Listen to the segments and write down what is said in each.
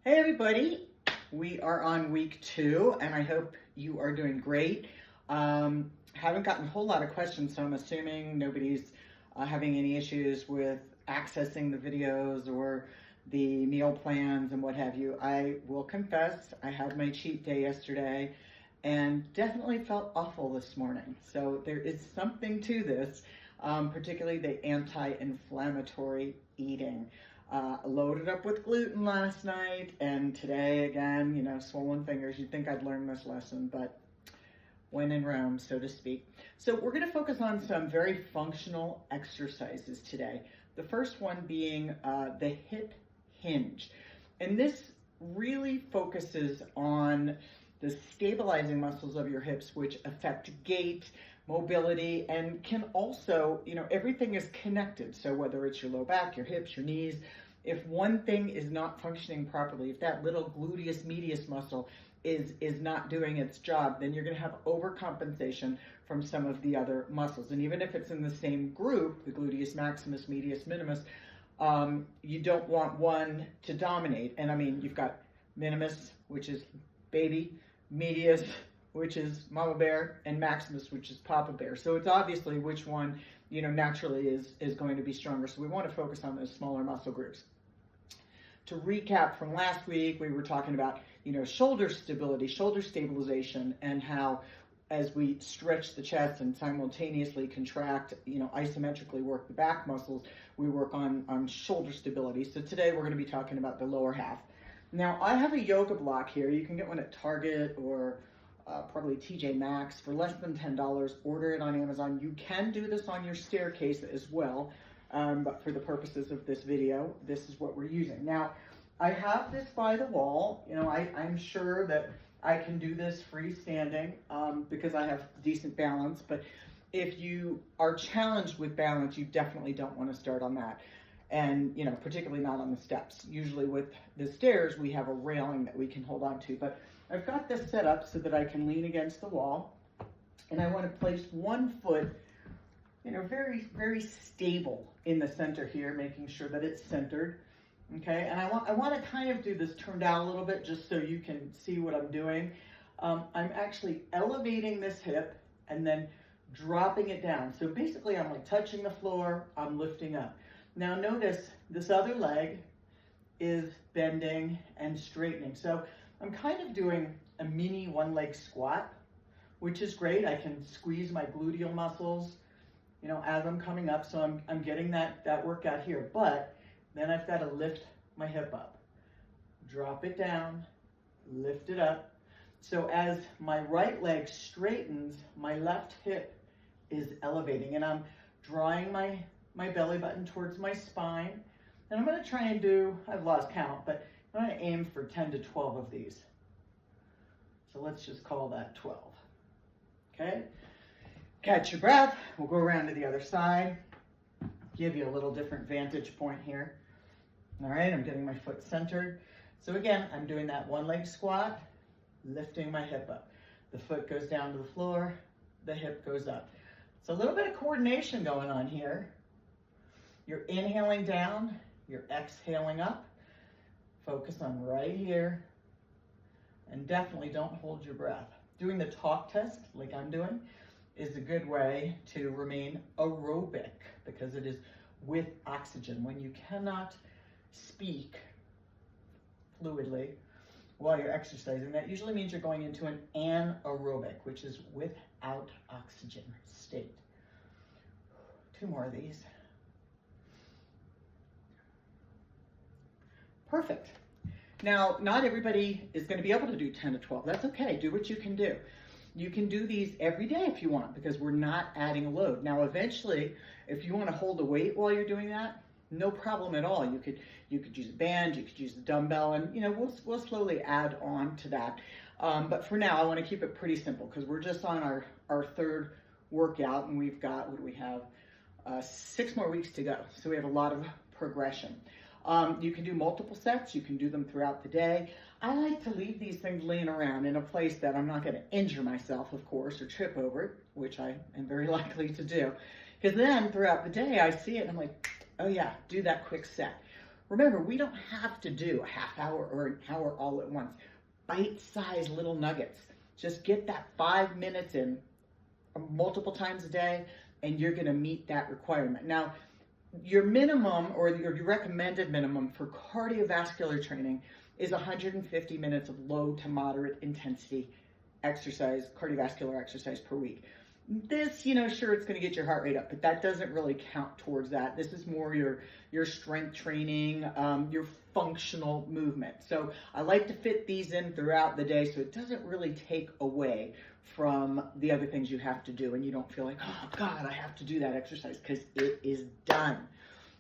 Hey everybody, we are on week 2 and I hope you are doing great. Haven't gotten a whole lot of questions, so I'm assuming nobody's having any issues with accessing the videos or the meal plans and what have you. I will confess, I had my cheat day yesterday and definitely felt awful this morning. So there is something to this, particularly the anti-inflammatory eating. Loaded up with gluten last night, and today again, swollen fingers. You'd think I'd learned this lesson, but when in Rome, so to speak. So we're going to focus on some very functional exercises today. The first one being the hip hinge. And this really focuses on the stabilizing muscles of your hips, which affect gait, mobility, and can also, everything is connected. So whether it's your low back, your hips, your knees, if one thing is not functioning properly, if that little gluteus medius muscle is not doing its job, then you're going to have overcompensation from some of the other muscles. And even if it's in the same group, the gluteus maximus, medius minimus, you don't want one to dominate. And I mean, you've got minimus, which is baby, medius, which is mama bear, and maximus, which is papa bear. So it's obviously which one, naturally is going to be stronger. So we want to focus on those smaller muscle groups. To recap from last week, we were talking about, shoulder stability, shoulder stabilization, and how as we stretch the chest and simultaneously contract, isometrically work the back muscles, we work on shoulder stability. So today we're going to be talking about the lower half. Now, I have a yoga block here. You can get one at Target or probably TJ Maxx for less than $10. Order it on Amazon. You can do this on your staircase as well, but for the purposes of this video, this is what we're using. Now, I have this by the wall. I'm sure that I can do this freestanding because I have decent balance, but if you are challenged with balance, you definitely don't want to start on that. And, particularly not on the steps. Usually with the stairs, we have a railing that we can hold on to, but I've got this set up so that I can lean against the wall, and I want to place one foot, very, very stable in the center here, making sure that it's centered. Okay, and I want to kind of do this turned out a little bit just so you can see what I'm doing. I'm actually elevating this hip and then dropping it down. So basically I'm like touching the floor, I'm lifting up. Now notice this other leg is bending and straightening. So I'm kind of doing a mini one leg squat, which is great. I can squeeze my gluteal muscles, as I'm coming up. So I'm getting that workout here, but then I've got to lift my hip up, drop it down, lift it up. So as my right leg straightens, my left hip is elevating, and I'm drawing my belly button towards my spine. And I'm going to try and do, I've lost count, but I'm going to aim for 10 to 12 of these. So let's just call that 12. Okay? Catch your breath. We'll go around to the other side. Give you a little different vantage point here. All right, I'm getting my foot centered. So again, I'm doing that one leg squat, lifting my hip up. The foot goes down to the floor, the hip goes up. It's a little bit of coordination going on here. You're inhaling down, you're exhaling up. Focus on right here, and definitely don't hold your breath. Doing the talk test, like I'm doing, is a good way to remain aerobic because it is with oxygen. When you cannot speak fluidly while you're exercising, that usually means you're going into an anaerobic, which is without oxygen state. 2 more of these. Perfect. Now, not everybody is going to be able to do 10 to 12. That's okay. Do what you can do. You can do these every day if you want, because we're not adding a load. Now, eventually, if you want to hold a weight while you're doing that, no problem at all. You could use a band, you could use a dumbbell, and we'll slowly add on to that. But for now, I want to keep it pretty simple because we're just on our third workout, and we've got, what do we have? 6 more weeks to go. So we have a lot of progression. You can do multiple sets. You can do them throughout the day. I like to leave these things laying around in a place that I'm not going to injure myself, of course, or trip over it, which I am very likely to do. Because then throughout the day, I see it and I'm like, oh yeah, do that quick set. Remember, we don't have to do a half hour or an hour all at once. Bite-sized little nuggets. Just get that 5 minutes in multiple times a day, and you're going to meet that requirement. Now, your minimum or your recommended minimum for cardiovascular training is 150 minutes of low to moderate intensity exercise, cardiovascular exercise per week. This, sure, it's going to get your heart rate up, but that doesn't really count towards that. This is more your strength training, your functional movement. So I like to fit these in throughout the day so it doesn't really take away from the other things you have to do, and you don't feel like, oh God, I have to do that exercise, because it is done.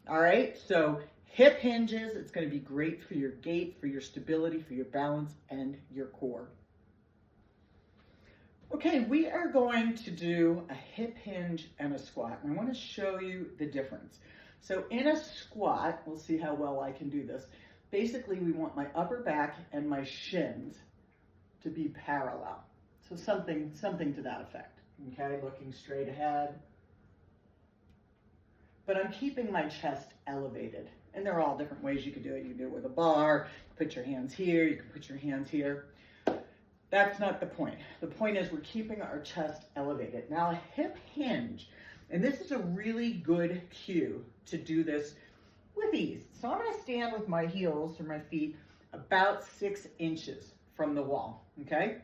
All right, so hip hinges, it's going to be great for your gait, for your stability, for your balance, and your core. Okay, we are going to do a hip hinge and a squat, and I want to show you the difference. So in a squat, we'll see how well I can do this. Basically, we want my upper back and my shins to be parallel. So something to that effect, okay? Looking straight ahead. But I'm keeping my chest elevated. And there are all different ways you can do it. You can do it with a bar, put your hands here, you can put your hands here. That's not the point. The point is we're keeping our chest elevated. Now a hip hinge, and this is a really good cue to do this with ease. So I'm gonna stand with my heels or my feet about 6 inches from the wall, okay?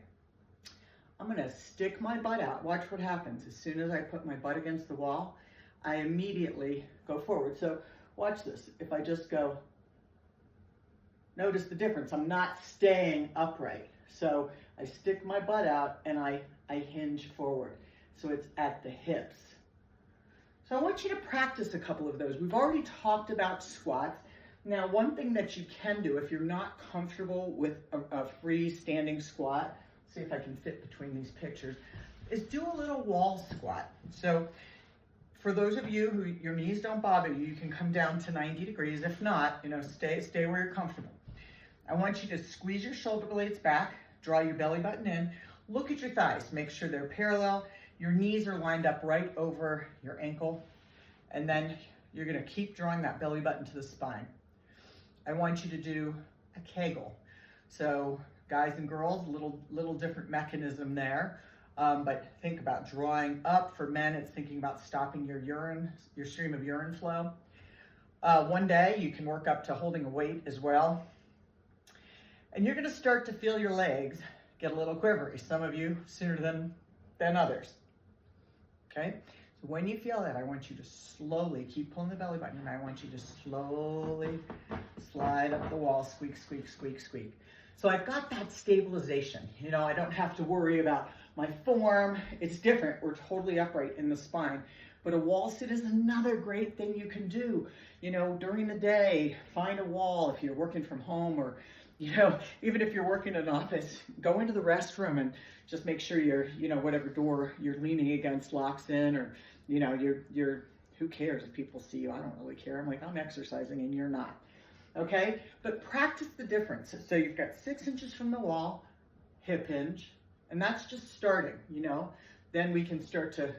I'm gonna stick my butt out. Watch what happens. As soon as I put my butt against the wall, I immediately go forward. So watch this. If I just go, notice the difference. I'm not staying upright. So I stick my butt out and I hinge forward. So it's at the hips. So I want you to practice a couple of those. We've already talked about squats. Now, one thing that you can do if you're not comfortable with a freestanding squat, see if I can fit between these pictures, is do a little wall squat. So for those of you who your knees don't bother you, you can come down to 90 degrees. If not, stay where you're comfortable. I want you to squeeze your shoulder blades back, draw your belly button in, look at your thighs, make sure they're parallel. Your knees are lined up right over your ankle, and then you're gonna keep drawing that belly button to the spine. I want you to do a Kegel. So guys and girls, little different mechanism there. But think about drawing up. For men, it's thinking about stopping your stream of urine flow. One day, you can work up to holding a weight as well. And you're gonna start to feel your legs get a little quivery. Some of you sooner than others, okay? So when you feel that, I want you to slowly keep pulling the belly button, and I want you to slowly slide up the wall, squeak, squeak, squeak, squeak. So I've got that stabilization. I don't have to worry about my form. It's different. We're totally upright in the spine. But a wall sit is another great thing you can do. During the day, find a wall if you're working from home, or, even if you're working in an office, go into the restroom and just make sure your, whatever door you're leaning against locks in, or, you're, who cares if people see you? I don't really care. I'm like, I'm exercising and you're not. Okay, but practice the difference. So you've got 6 inches from the wall, hip hinge, and that's just starting, Then we can start to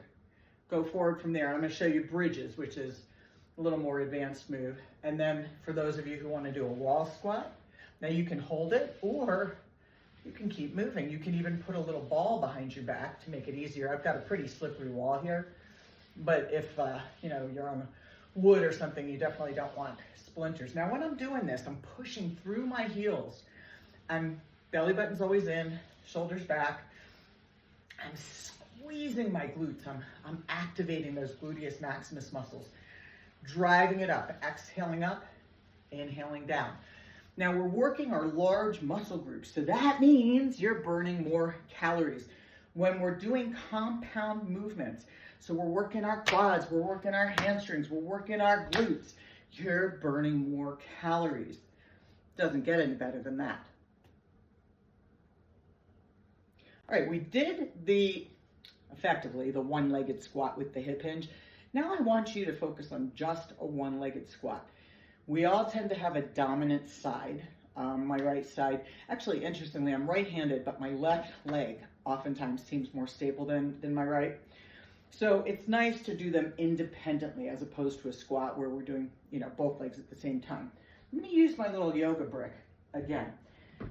go forward from there. I'm going to show you bridges, which is a little more advanced move. And then for those of you who want to do a wall squat, now you can hold it, or you can keep moving. You can even put a little ball behind your back to make it easier. I've got a pretty slippery wall here, but if you're on wood or something, you definitely don't want splinters. Now when I'm doing this, I'm pushing through my heels. Belly button's always in, shoulders back. I'm squeezing my glutes. I'm activating those gluteus maximus muscles, driving it up, exhaling up, inhaling down. Now we're working our large muscle groups, so that means you're burning more calories. When we're doing compound movements, so we're working our quads, we're working our hamstrings, we're working our glutes, you're burning more calories. Doesn't get any better than that. All right, we did effectively the one-legged squat with the hip hinge. Now I want you to focus on just a one-legged squat. We all tend to have a dominant side, my right side. Actually, interestingly, I'm right-handed, but my left leg oftentimes seems more stable than my right. So it's nice to do them independently as opposed to a squat where we're doing, both legs at the same time. I'm going to use my little yoga brick again.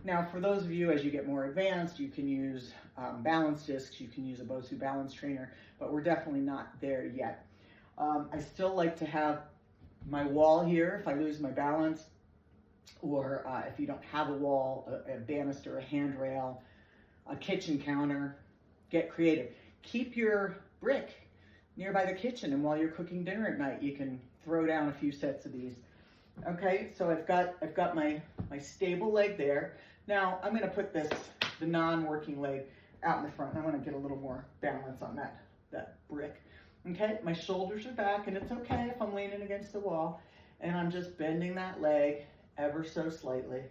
Now, for those of you, as you get more advanced, you can use balance discs, you can use a Bosu balance trainer, but we're definitely not there yet. I still like to have my wall here if I lose my balance, or if you don't have a wall, a banister, a handrail, a kitchen counter. Get creative. Keep your brick nearby the kitchen, and while you're cooking dinner at night, you can throw down a few sets of these. Okay, so I've got my stable leg there. Now I'm going to put the non-working leg out in the front. I want to get a little more balance on that brick. Okay, my shoulders are back, and it's okay if I'm leaning against the wall, and I'm just bending that leg ever so slightly.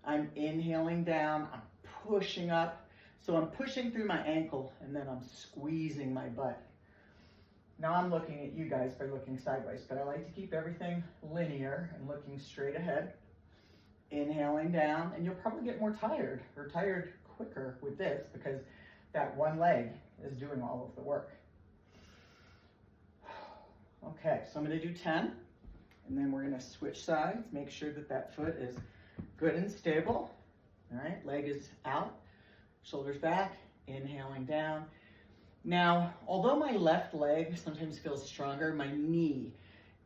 I'm inhaling down, I'm pushing up. So I'm pushing through my ankle, and then I'm squeezing my butt. Now I'm looking at you guys by looking sideways, but I like to keep everything linear and looking straight ahead. Inhaling down, and you'll probably get more tired quicker with this because that one leg is doing all of the work. Okay, so I'm going to do 10, and then we're going to switch sides, make sure that foot is good and stable. All right, leg is out, shoulders back, inhaling down. Now, although my left leg sometimes feels stronger, my knee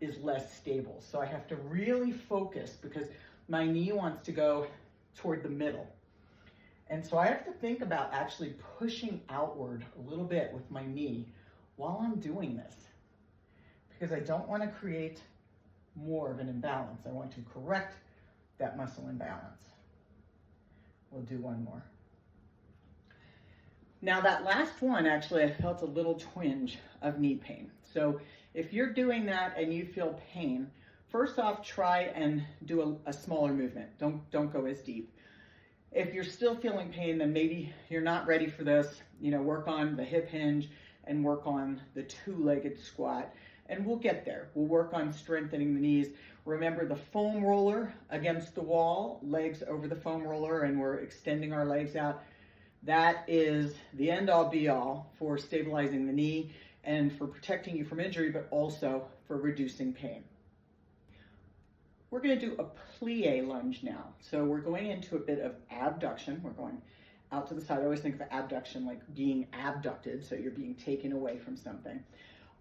is less stable. So I have to really focus because my knee wants to go toward the middle. And so I have to think about actually pushing outward a little bit with my knee while I'm doing this, because I don't want to create more of an imbalance. I want to correct that muscle imbalance. We'll do one more. Now that last one, actually, I felt a little twinge of knee pain. So if you're doing that and you feel pain, first off, try and do a smaller movement. Don't go as deep. If you're still feeling pain, then maybe you're not ready for this. Work on the hip hinge and work on the two-legged squat, and we'll get there. We'll work on strengthening the knees. Remember the foam roller against the wall, legs over the foam roller, and we're extending our legs out. That is the end-all be-all for stabilizing the knee and for protecting you from injury, but also for reducing pain. We're going to do a plie lunge now. So we're going into a bit of abduction. We're going out to the side. I always think of abduction like being abducted, so you're being taken away from something.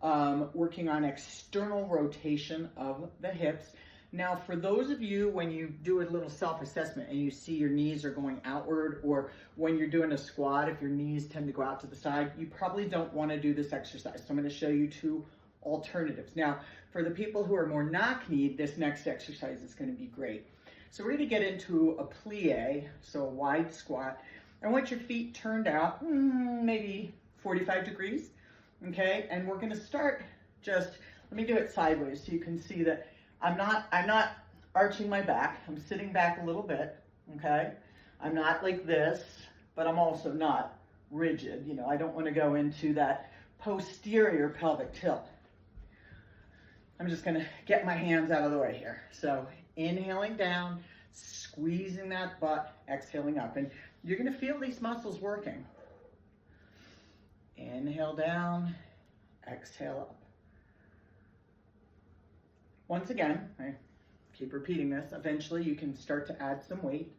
Working on external rotation of the hips. Now, for those of you, when you do a little self-assessment and you see your knees are going outward, or when you're doing a squat, if your knees tend to go out to the side, you probably don't want to do this exercise. So I'm going to show you two alternatives. Now, for the people who are more knock-kneed, this next exercise is going to be great. So we're going to get into a plie, so a wide squat. I want your feet turned out, maybe 45 degrees, okay? And we're going to start let me do it sideways so you can see that I'm not arching my back. I'm sitting back a little bit, okay? I'm not like this, but I'm also not rigid. I don't want to go into that posterior pelvic tilt. I'm just going to get my hands out of the way here. So inhaling down, squeezing that butt, exhaling up. And you're going to feel these muscles working. Inhale down, exhale up. Once again, I keep repeating this, eventually you can start to add some weight,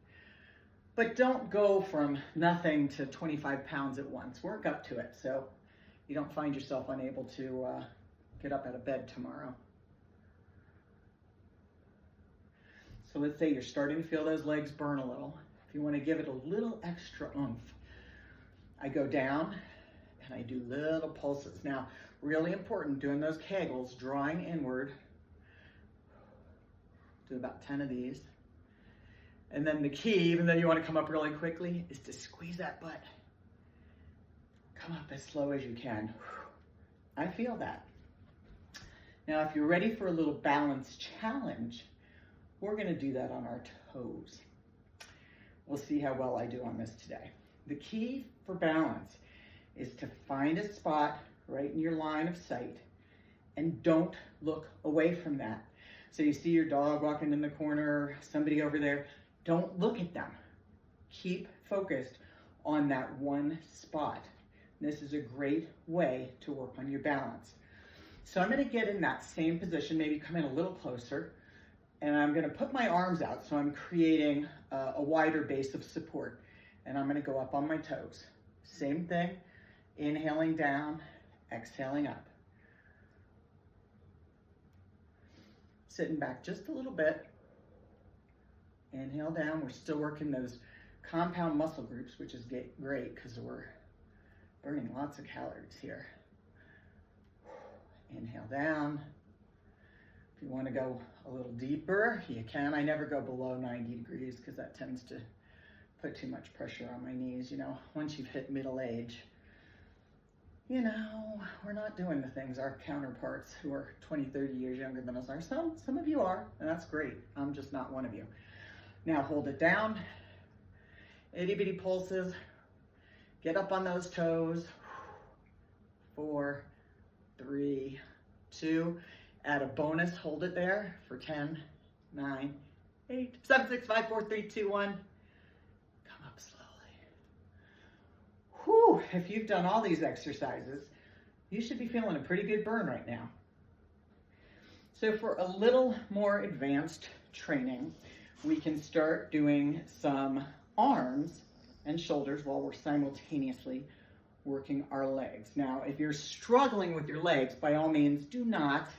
but don't go from nothing to 25 pounds at once. Work up to it so you don't find yourself unable to get up out of bed tomorrow. So let's say you're starting to feel those legs burn a little. If you want to give it a little extra oomph, I go down and I do little pulses. Now, really important, doing those kegels, drawing inward. Do about 10 of these. And then the key, even though you want to come up really quickly, is to squeeze that butt. Come up as slow as you can. I feel that. Now, if you're ready for a little balance challenge, we're going to do that on our toes. We'll see how well I do on this today. The key for balance is to find a spot right in your line of sight and don't look away from that. So you see your dog walking in the corner, somebody over there, don't look at them. Keep focused on that one spot. This is a great way to work on your balance. So I'm going to get in that same position, maybe come in a little closer, And I'm gonna put my arms out, so I'm creating a wider base of support. And I'm gonna go up on my toes. Same thing, inhaling down, exhaling up. Sitting back just a little bit. Inhale down, we're still working those compound muscle groups, which is great because we're burning lots of calories here. Inhale down. If you want to go a little deeper, you can. I never go below 90 degrees because that tends to put too much pressure on my knees. You know, once you've hit middle age, you know, we're not doing the things our counterparts who are 20, 30 years younger than us are. Some of you are, and that's great. I'm just not one of you. Now hold it down. Itty bitty pulses. Get up on those toes. 4, 3, 2. Add a bonus. Hold it there for 10, 9, 8, 7, 6, 5, 4, 3, 2, 1. Come up slowly. Whew. If you've done all these exercises, you should be feeling a pretty good burn right now. So for a little more advanced training, we can start doing some arms and shoulders while we're simultaneously working our legs. Now, if you're struggling with your legs, by all means, do not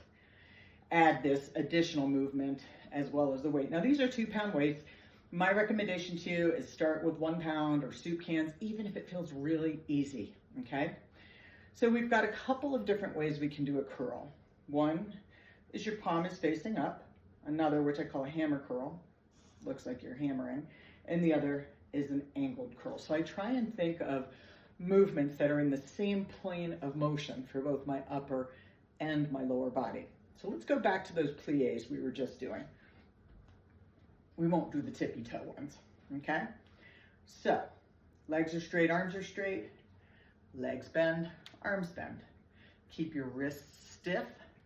add this additional movement as well as the weight. Now, these are 2-pound weights. My recommendation to you is start with 1 pound or soup cans, even if it feels really easy, okay? So we've got a couple of different ways we can do a curl. One is your palm is facing up. Another, which I call a hammer curl, looks like you're hammering. And the other is an angled curl. So I try and think of movements that are in the same plane of motion for both my upper and my lower body. So let's go back to those plies we were just doing. We won't do the tippy toe ones, okay? So, legs are straight, arms are straight, legs bend, arms bend. Keep your wrists stiff.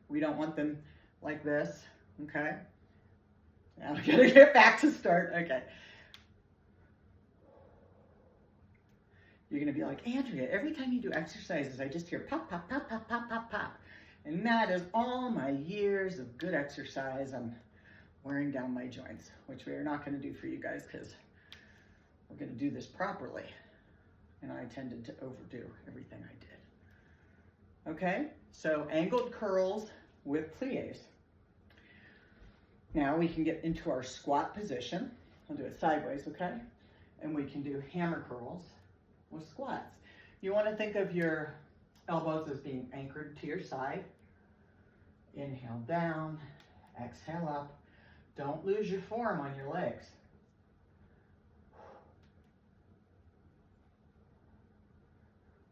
We don't want them like this, okay? Now we gotta get back to start, okay. You're gonna be like, Andrea, every time you do exercises, I just hear pop, pop, pop, pop, pop, pop, pop. And that is all my years of good exercise. I'm wearing down my joints, which we are not gonna do for you guys because we're gonna do this properly. And I tended to overdo everything I did. Okay, so angled curls with plies. Now we can get into our squat position. I'll do it sideways, okay? And we can do hammer curls with squats. You want to think of your elbows as being anchored to your side. Inhale down, exhale up. Don't lose your form on your legs.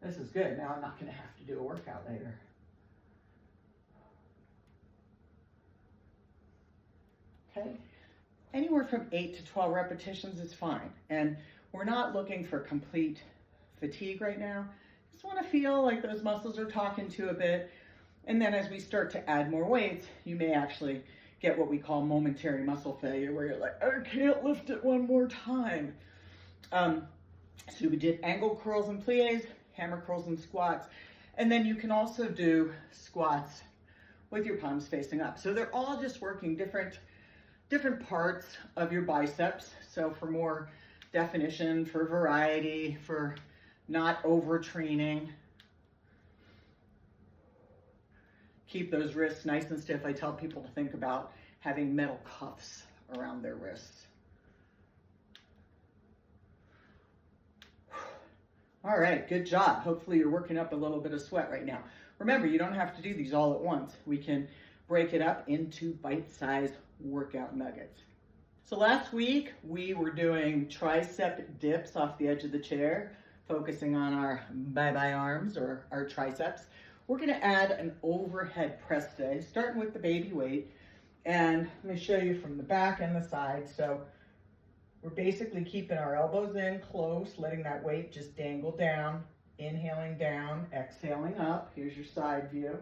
This is good. Now I'm not going to have to do a workout later. Okay, anywhere from 8 to 12 repetitions is fine. And we're not looking for complete fatigue right now. Just want to feel like those muscles are talking to a bit. And then as we start to add more weights, you may actually get what we call momentary muscle failure, where you're like, I can't lift it one more time. So we did angle curls and plies, hammer curls and squats. And then you can also do squats with your palms facing up. So they're all just working different parts of your biceps. So for more definition, for variety, for not overtraining. Keep those wrists nice and stiff. I tell people to think about having metal cuffs around their wrists. All right, good job. Hopefully you're working up a little bit of sweat right now. Remember, you don't have to do these all at once. We can break it up into bite-sized workout nuggets. So last week we were doing tricep dips off the edge of the chair, focusing on our bye-bye arms or our triceps. We're gonna add an overhead press today, starting with the baby weight. And let me show you from the back and the side. So we're basically keeping our elbows in close, letting that weight just dangle down, inhaling down, exhaling up. Here's your side view.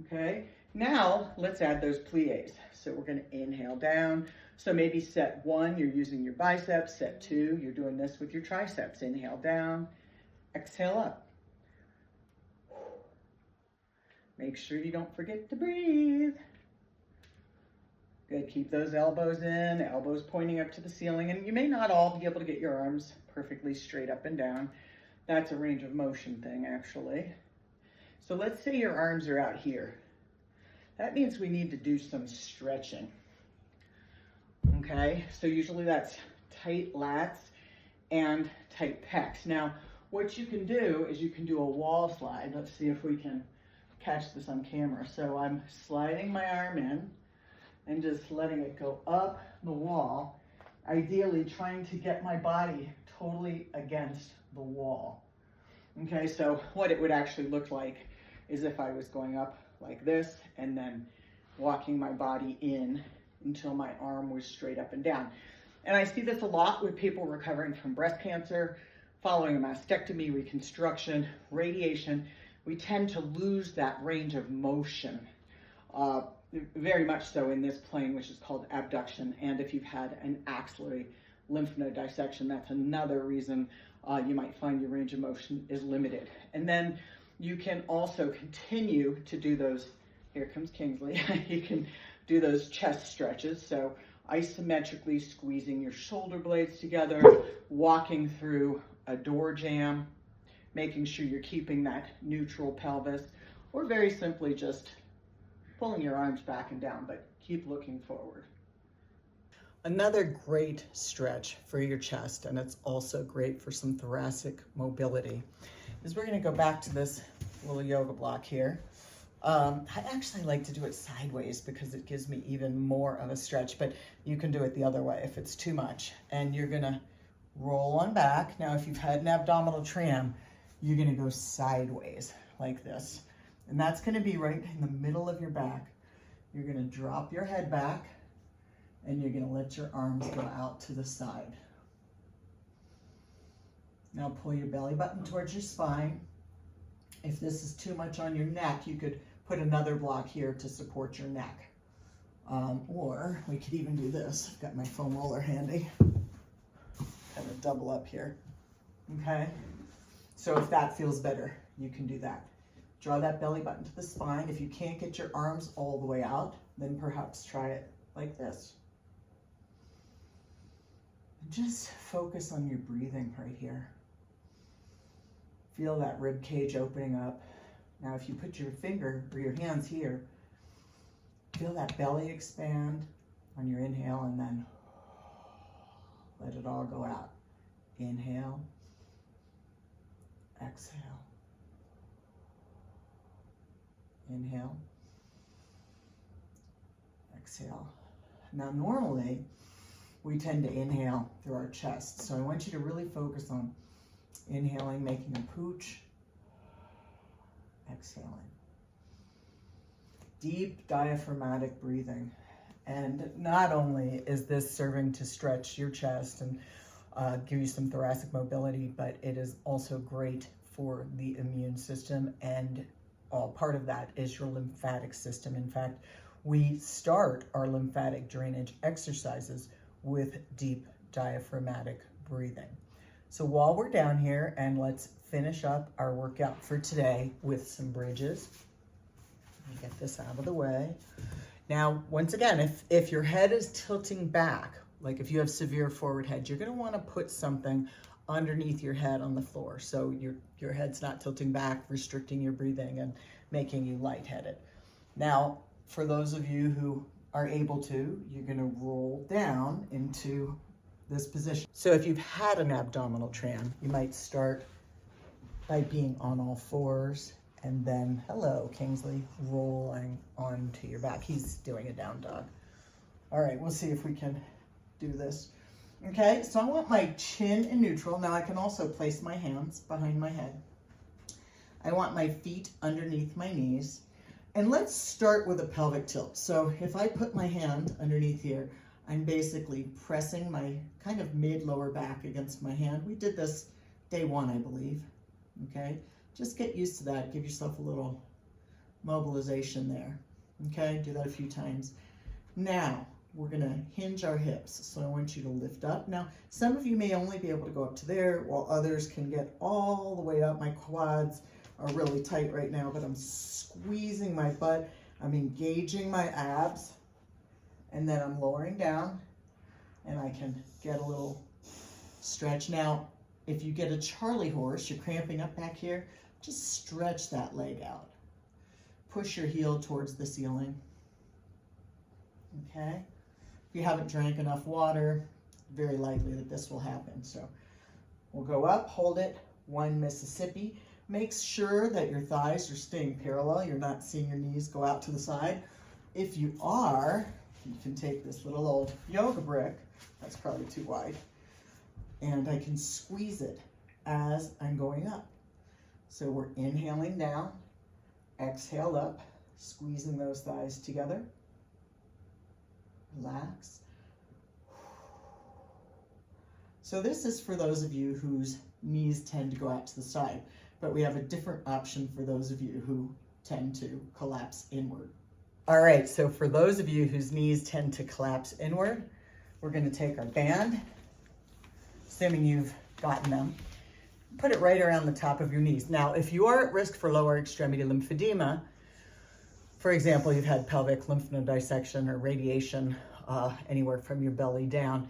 Okay, now let's add those plies. So we're gonna inhale down. So maybe set 1, you're using your biceps. Set 2, you're doing this with your triceps. Inhale down, exhale up. Make sure you don't forget to breathe. Good, keep those elbows in, elbows pointing up to the ceiling, and you may not all be able to get your arms perfectly straight up and down. That's a range of motion thing, actually. So let's say your arms are out here. That means we need to do some stretching. Okay, so usually that's tight lats and tight pecs. Now, what you can do is you can do a wall slide. Let's see if we can catch this on camera. So I'm sliding my arm in and just letting it go up the wall, ideally trying to get my body totally against the wall. Okay, so what it would actually look like is if I was going up like this and then walking my body in until my arm was straight up and down. And I see this a lot with people recovering from breast cancer, following a mastectomy, reconstruction, radiation. We tend to lose that range of motion, very much so in this plane, which is called abduction. And if you've had an axillary lymph node dissection, that's another reason you might find your range of motion is limited. And then you can also continue to do those, here comes Kingsley, you can do those chest stretches. So isometrically squeezing your shoulder blades together, walking through a door jamb, making sure you're keeping that neutral pelvis, or very simply just pulling your arms back and down, but keep looking forward. Another great stretch for your chest, and it's also great for some thoracic mobility, is we're going to go back to this little yoga block here. I actually like to do it sideways because it gives me even more of a stretch, but you can do it the other way if it's too much. And you're going to roll on back. Now, if you've had an abdominal tram, you're going to go sideways like this. And that's going to be right in the middle of your back. You're going to drop your head back and you're going to let your arms go out to the side. Now pull your belly button towards your spine. If this is too much on your neck, you could put another block here to support your neck. Or we could even do this. I've got my foam roller handy. Kind of double up here. Okay? So if that feels better, you can do that. Draw that belly button to the spine. If you can't get your arms all the way out, then perhaps try it like this. Just focus on your breathing right here. Feel that rib cage opening up. Now, if you put your finger or your hands here, feel that belly expand on your inhale and then let it all go out. Inhale, exhale. Inhale, exhale. Now, normally, we tend to inhale through our chest. So I want you to really focus on inhaling, making a pooch, exhaling. Deep diaphragmatic breathing. And not only is this serving to stretch your chest and give you some thoracic mobility, but it is also great for the immune system, and part of that is your lymphatic system. In fact, we start our lymphatic drainage exercises with deep diaphragmatic breathing. So while we're down here, and let's finish up our workout for today with some bridges. Let me get this out of the way. Now, once again, if your head is tilting back, like if you have severe forward head, you're gonna wanna put something underneath your head on the floor so your head's not tilting back, restricting your breathing and making you lightheaded. Now, for those of you who are able to, you're gonna roll down into this position. So if you've had an abdominal tram, you might start by being on all fours and then, hello, Kingsley, rolling onto your back. He's doing a down dog. All right, we'll see if we can do this. Okay, so I want my chin in neutral. Now I can also place my hands behind my head. I want my feet underneath my knees. And let's start with a pelvic tilt. So if I put my hand underneath here, I'm basically pressing my kind of mid-lower back against my hand. We did this day one, I believe. Okay, just get used to that. Give yourself a little mobilization there. Okay, do that a few times. Now, we're gonna hinge our hips. So I want you to lift up. Now, some of you may only be able to go up to there, while others can get all the way up. My quads are really tight right now, but I'm squeezing my butt. I'm engaging my abs. And then I'm lowering down and I can get a little stretch. Now, if you get a Charlie horse, you're cramping up back here, just stretch that leg out. Push your heel towards the ceiling. Okay? If you haven't drank enough water, very likely that this will happen. So we'll go up, hold it, 1 Mississippi. Make sure that your thighs are staying parallel. You're not seeing your knees go out to the side. If you are, you can take this little old yoga brick, that's probably too wide, and I can squeeze it as I'm going up. So we're inhaling down, exhale up, squeezing those thighs together. Relax. So this is for those of you whose knees tend to go out to the side, but we have a different option for those of you who tend to collapse inward. All right, so for those of you whose knees tend to collapse inward, we're going to take our band, assuming you've gotten them, put it right around the top of your knees. Now, if you are at risk for lower extremity lymphedema, for example, you've had pelvic lymph node dissection or radiation anywhere from your belly down,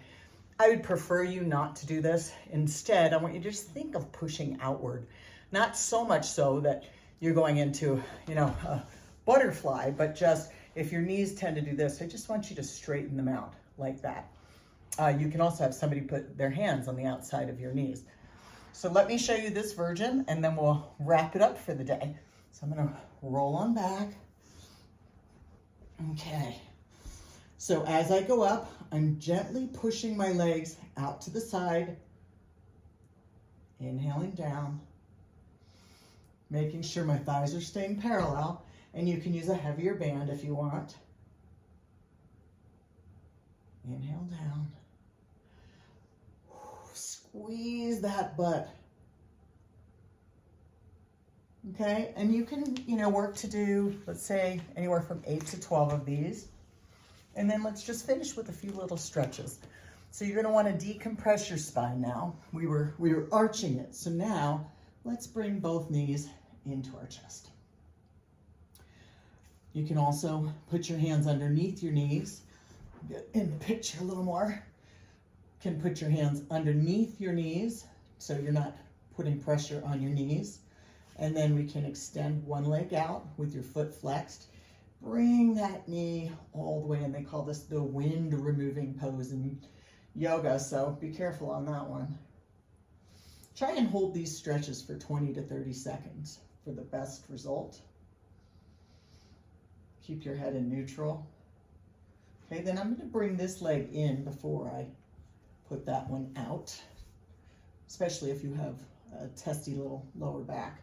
I would prefer you not to do this. Instead, I want you to just think of pushing outward. Not so much so that you're going into, a butterfly, but just if your knees tend to do this, I just want you to straighten them out like that. You can also have somebody put their hands on the outside of your knees. So let me show you this version and then we'll wrap it up for the day. So I'm gonna roll on back. Okay. So as I go up, I'm gently pushing my legs out to the side, inhaling down, making sure my thighs are staying parallel, and you can use a heavier band if you want. Inhale down. Squeeze that butt. Okay, and you can, work to do, let's say, anywhere from 8 to 12 of these. And then let's just finish with a few little stretches. So you're gonna wanna decompress your spine now. We were arching it, so now let's bring both knees into our chest. You can also put your hands underneath your knees. Get in the picture a little more. You can put your hands underneath your knees so you're not putting pressure on your knees. And then we can extend one leg out with your foot flexed. Bring that knee all the way in. They call this the wind removing pose in yoga, so be careful on that one. Try and hold these stretches for 20 to 30 seconds for the best result. Keep your head in neutral. Okay, then I'm going to bring this leg in before I put that one out, especially if you have a testy little lower back.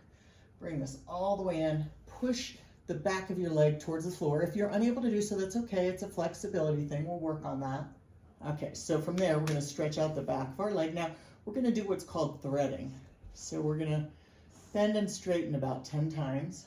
Bring this all the way in. Push the back of your leg towards the floor. If you're unable to do so, that's okay. It's a flexibility thing. We'll work on that. Okay, so from there, we're going to stretch out the back of our leg. Now, we're going to do what's called threading. So we're going to bend and straighten about 10 times.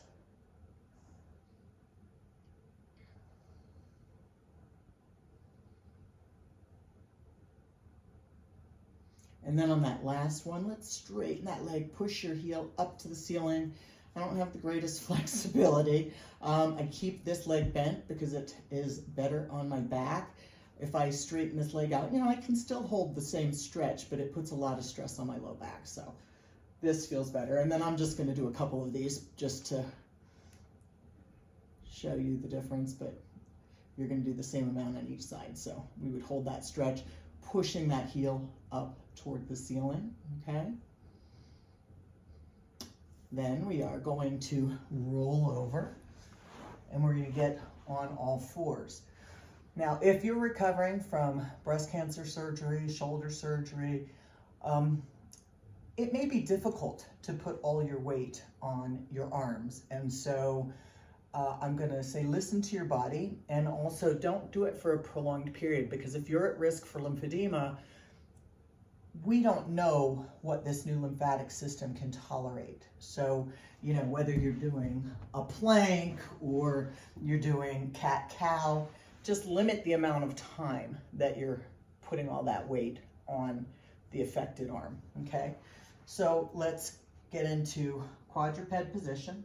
And then on that last one, let's straighten that leg, push your heel up to the ceiling. I don't have the greatest flexibility. I keep this leg bent because it is better on my back. If I straighten this leg out, I can still hold the same stretch, but it puts a lot of stress on my low back. So this feels better. And then I'm just going to do a couple of these just to show you the difference, but you're going to do the same amount on each side. So we would hold that stretch, pushing that heel up toward the ceiling, okay? Then we are going to roll over and we're going to get on all fours. Now, if you're recovering from breast cancer surgery, shoulder surgery, it may be difficult to put all your weight on your arms. And so I'm going to say listen to your body, and also don't do it for a prolonged period, because if you're at risk for lymphedema, we don't know what this new lymphatic system can tolerate. So, whether you're doing a plank or you're doing cat-cow, just limit the amount of time that you're putting all that weight on the affected arm, okay? So let's get into quadruped position,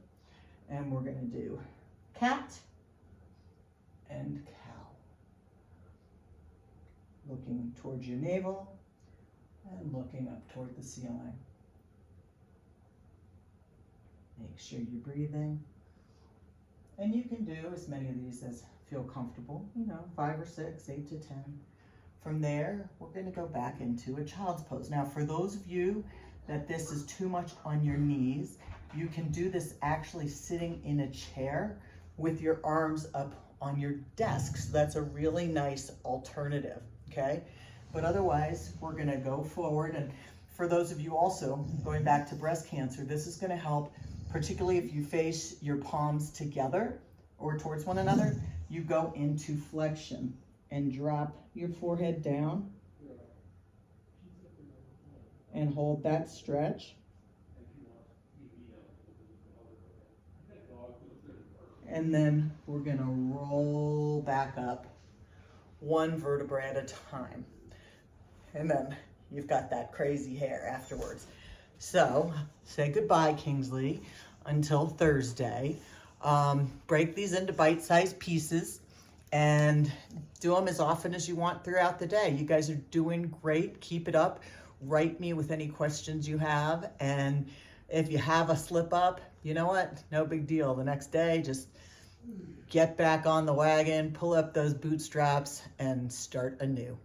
and we're gonna do cat and cow. looking towards your navel and looking up toward the ceiling. Make sure you're breathing. And you can do as many of these as feel comfortable, 5 or 6, 8 to 10. From there, we're going to go back into a child's pose. Now, for those of you that this is too much on your knees, you can do this actually sitting in a chair with your arms up on your desk. So that's a really nice alternative, okay? But otherwise, we're going to go forward. And for those of you also, going back to breast cancer, this is going to help, particularly if you face your palms together or towards one another. You go into flexion and drop your forehead down and hold that stretch. And then we're going to roll back up one vertebra at a time. And then you've got that crazy hair afterwards. So say goodbye, Kingsley, until Thursday. Break these into bite-sized pieces and do them as often as you want throughout the day. You guys are doing great. Keep it up. Write me with any questions you have. And if you have a slip up, you know what? No big deal. The next day, just get back on the wagon, pull up those bootstraps, and start anew.